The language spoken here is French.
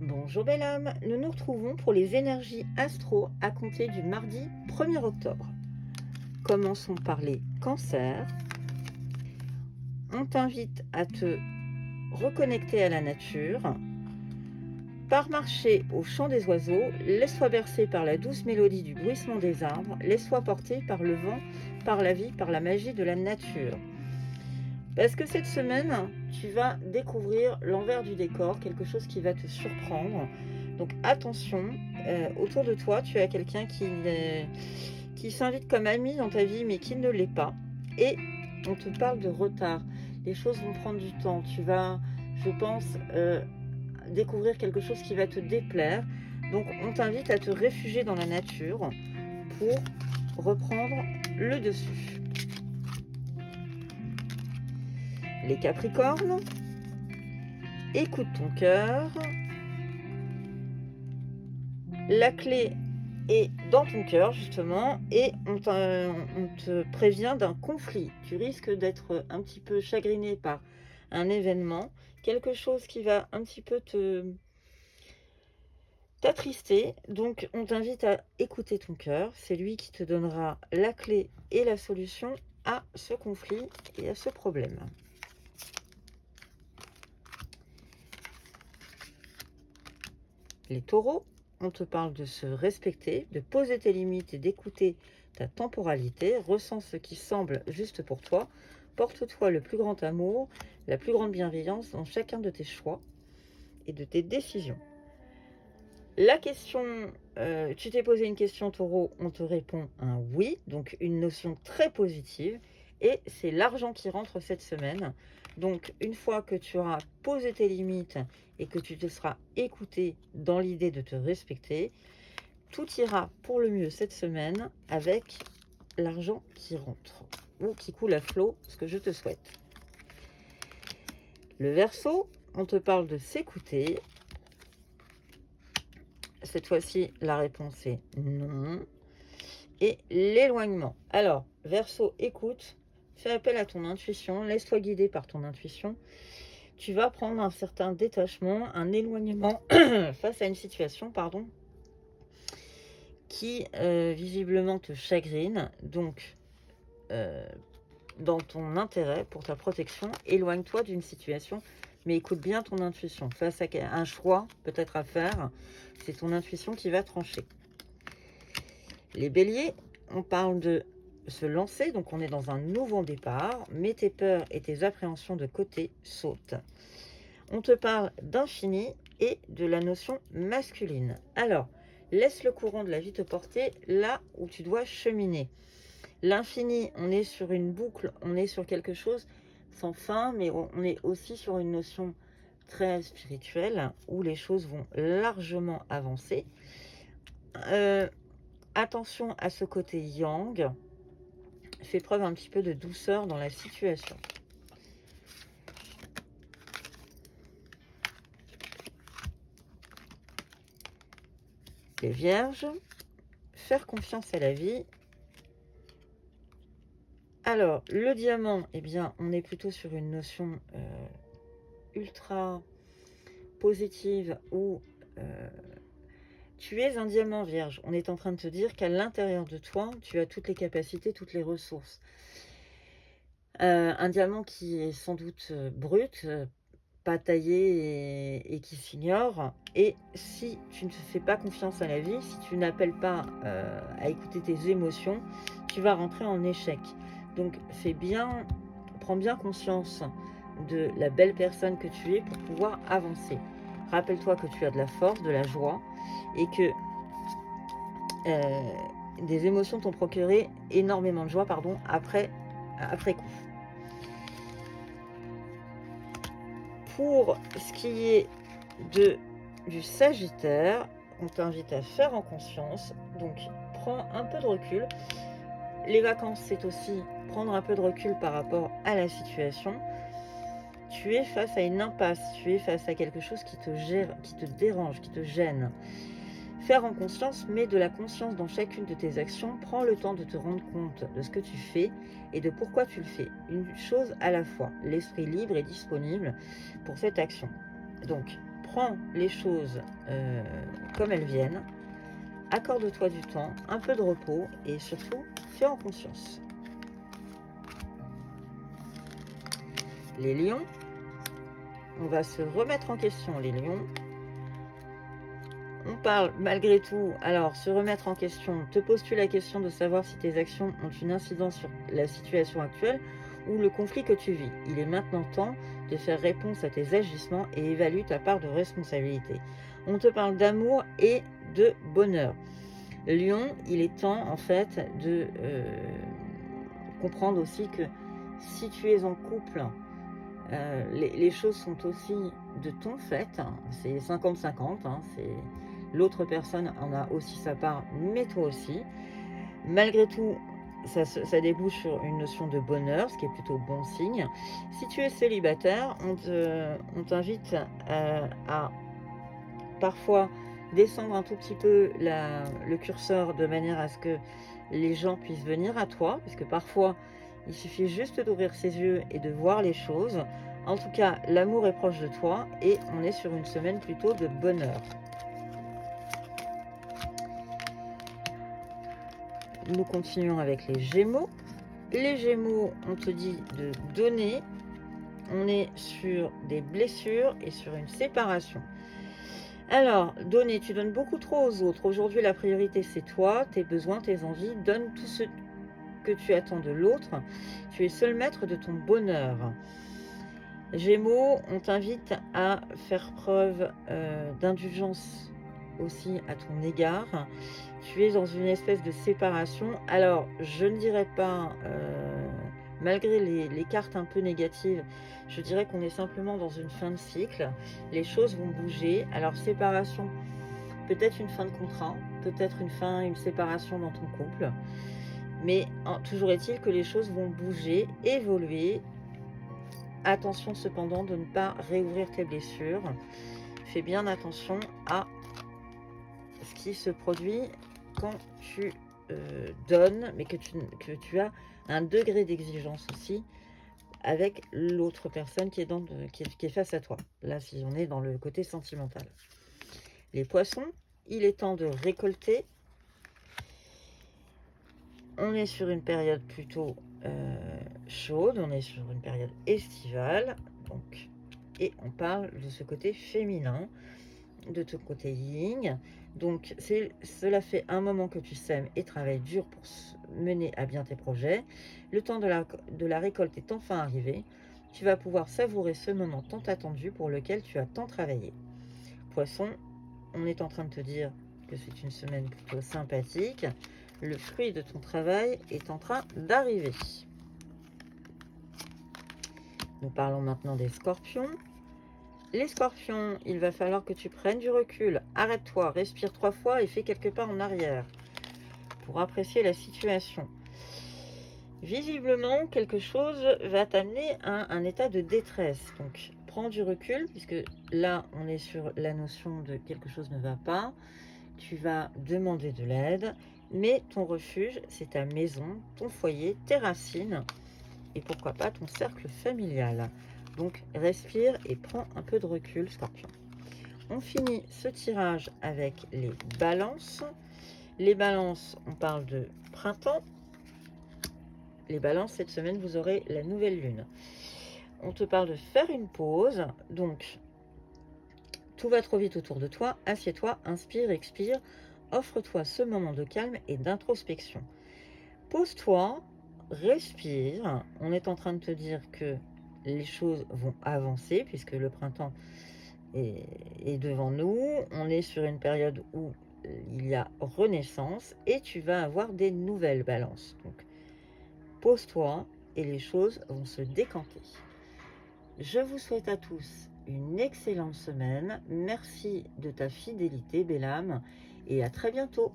Bonjour belle âme, nous nous retrouvons pour les énergies astro à compter du mardi 1er octobre. Commençons par les cancers. On t'invite à te reconnecter à la nature. Pars marcher au chant des oiseaux, laisse-toi bercer par la douce mélodie du bruissement des arbres, laisse-toi porter par le vent, par la vie, par la magie de la nature. Parce que cette semaine, tu vas découvrir l'envers du décor, quelque chose qui va te surprendre. Donc attention, autour de toi, tu as quelqu'un qui s'invite comme ami dans ta vie, mais qui ne l'est pas. Et on te parle de retard. Les choses vont prendre du temps. Tu vas, je pense, découvrir quelque chose qui va te déplaire. Donc on t'invite à te réfugier dans la nature pour reprendre le dessus. Les Capricornes, écoute ton cœur. La clé est dans ton cœur, justement, et on te prévient d'un conflit. Tu risques d'être un petit peu chagriné par un événement, quelque chose qui va un petit peu t'attrister. Donc, on t'invite à écouter ton cœur. C'est lui qui te donnera la clé et la solution à ce conflit et à ce problème. Les taureaux, on te parle de se respecter, de poser tes limites et d'écouter ta temporalité. Ressens ce qui semble juste pour toi. Porte-toi le plus grand amour, la plus grande bienveillance dans chacun de tes choix et de tes décisions. La question, tu t'es posé une question taureau, on te répond un oui, donc une notion très positive. Et c'est l'argent qui rentre cette semaine. Donc une fois que tu auras posé tes limites et que tu te seras écouté dans l'idée de te respecter, tout ira pour le mieux cette semaine avec l'argent qui rentre ou qui coule à flot, ce que je te souhaite. Le Verseau, on te parle de s'écouter. Cette fois-ci, la réponse est non. Et l'éloignement. Alors, Verseau, écoute, fais appel à ton intuition, laisse-toi guider par ton intuition. Tu vas prendre un certain détachement, un éloignement face à une situation, qui visiblement te chagrine. Donc, dans ton intérêt, pour ta protection, éloigne-toi d'une situation, mais écoute bien ton intuition. Face à un choix peut-être à faire, c'est ton intuition qui va trancher. Les béliers, on parle de se lancer, donc on est dans un nouveau départ. Mets tes peurs et tes appréhensions de côté, saute. On te parle d'infini et de la notion masculine. Alors, laisse le courant de la vie te porter là où tu dois cheminer. L'infini, on est sur une boucle, on est sur quelque chose sans fin, mais on est aussi sur une notion très spirituelle où les choses vont largement avancer. Attention à ce côté yang, fais preuve un petit peu de douceur dans la situation. Les vierges, faire confiance à la vie. Alors, le diamant, eh bien, on est plutôt sur une notion ultra positive où tu es un diamant vierge. On est en train de te dire qu'à l'intérieur de toi, tu as toutes les capacités, toutes les ressources. Un diamant qui est sans doute brut, pas taillé et qui s'ignore. Et si tu ne fais pas confiance à la vie, si tu n'appelles pas à écouter tes émotions, tu vas rentrer en échec. Donc prends bien conscience de la belle personne que tu es pour pouvoir avancer. Rappelle-toi que tu as de la force, de la joie et que des émotions t'ont procuré énormément de joie après coup. Pour ce qui est du Sagittaire, on t'invite à faire en conscience, donc prends un peu de recul. Les vacances, c'est aussi prendre un peu de recul par rapport à la situation. Tu es face à une impasse, tu es face à quelque chose qui te dérange, qui te gêne. Faire en conscience, mets de la conscience dans chacune de tes actions. Prends le temps de te rendre compte de ce que tu fais et de pourquoi tu le fais. Une chose à la fois, l'esprit libre et disponible pour cette action. Donc, prends les choses comme elles viennent, accorde-toi du temps, un peu de repos et surtout, fais en conscience. Les lions, on va se remettre en question, les lions. On parle malgré tout, alors se remettre en question, te poses-tu la question de savoir si tes actions ont une incidence sur la situation actuelle ou le conflit que tu vis. Il est maintenant temps de faire réponse à tes agissements et évalue ta part de responsabilité. On te parle d'amour et de bonheur. Lion, il est temps en fait de comprendre aussi que si tu es en couple, les choses sont aussi de ton fait, hein, c'est 50-50, hein, l'autre personne en a aussi sa part, mais toi aussi. Malgré tout, ça débouche sur une notion de bonheur, ce qui est plutôt bon signe. Si tu es célibataire, on t'invite à parfois descendre un tout petit peu le curseur de manière à ce que les gens puissent venir à toi, parce que parfois, il suffit juste d'ouvrir ses yeux et de voir les choses. En tout cas, l'amour est proche de toi et on est sur une semaine plutôt de bonheur. Nous continuons avec les Gémeaux. Les Gémeaux, on te dit de donner. On est sur des blessures et sur une séparation. Alors, donner, tu donnes beaucoup trop aux autres. Aujourd'hui, la priorité, c'est toi, tes besoins, tes envies. Donne tout ce que tu attends de l'autre. Tu es seul maître de ton bonheur. Gémeaux, on t'invite à faire preuve d'indulgence aussi à ton égard. Tu es dans une espèce de séparation. Alors, je ne dirais pas, malgré les cartes un peu négatives, je dirais qu'on est simplement dans une fin de cycle. Les choses vont bouger. Alors, séparation, peut-être une fin de contrat, peut-être une séparation dans ton couple. Mais toujours est-il que les choses vont bouger, évoluer. Attention cependant de ne pas réouvrir tes blessures. Fais bien attention à ce qui se produit quand tu donnes, mais que tu as un degré d'exigence aussi avec l'autre personne qui est face à toi. Là, si on est dans le côté sentimental. Les poissons, il est temps de récolter. On est sur une période plutôt chaude, on est sur une période estivale, donc, et on parle de ce côté féminin, de ton côté yin. Donc cela fait un moment que tu sèmes et travailles dur pour mener à bien tes projets. Le temps de la récolte est enfin arrivé. Tu vas pouvoir savourer ce moment tant attendu pour lequel tu as tant travaillé. Poisson, on est en train de te dire que c'est une semaine plutôt sympathique. Le fruit de ton travail est en train d'arriver. Nous parlons maintenant des scorpions. Les scorpions, il va falloir que tu prennes du recul. Arrête-toi, respire 3 fois et fais quelques pas en arrière pour apprécier la situation. Visiblement, quelque chose va t'amener à un état de détresse. Donc, prends du recul, puisque là, on est sur la notion de quelque chose ne va pas. Tu vas demander de l'aide, mais ton refuge, c'est ta maison, ton foyer, tes racines, et pourquoi pas ton cercle familial. Donc, respire et prends un peu de recul, Scorpion. On finit ce tirage avec les balances. Les balances, on parle de printemps. Les balances, cette semaine, vous aurez la nouvelle lune. On te parle de faire une pause. Donc, tout va trop vite autour de toi. Assieds-toi, inspire, expire. Offre-toi ce moment de calme et d'introspection. Pose-toi, respire. On est en train de te dire que les choses vont avancer puisque le printemps est devant nous. On est sur une période où il y a renaissance et tu vas avoir des nouvelles balances. Donc, pose-toi et les choses vont se décanter. Je vous souhaite à tous une excellente semaine. Merci de ta fidélité, belle âme, et à très bientôt.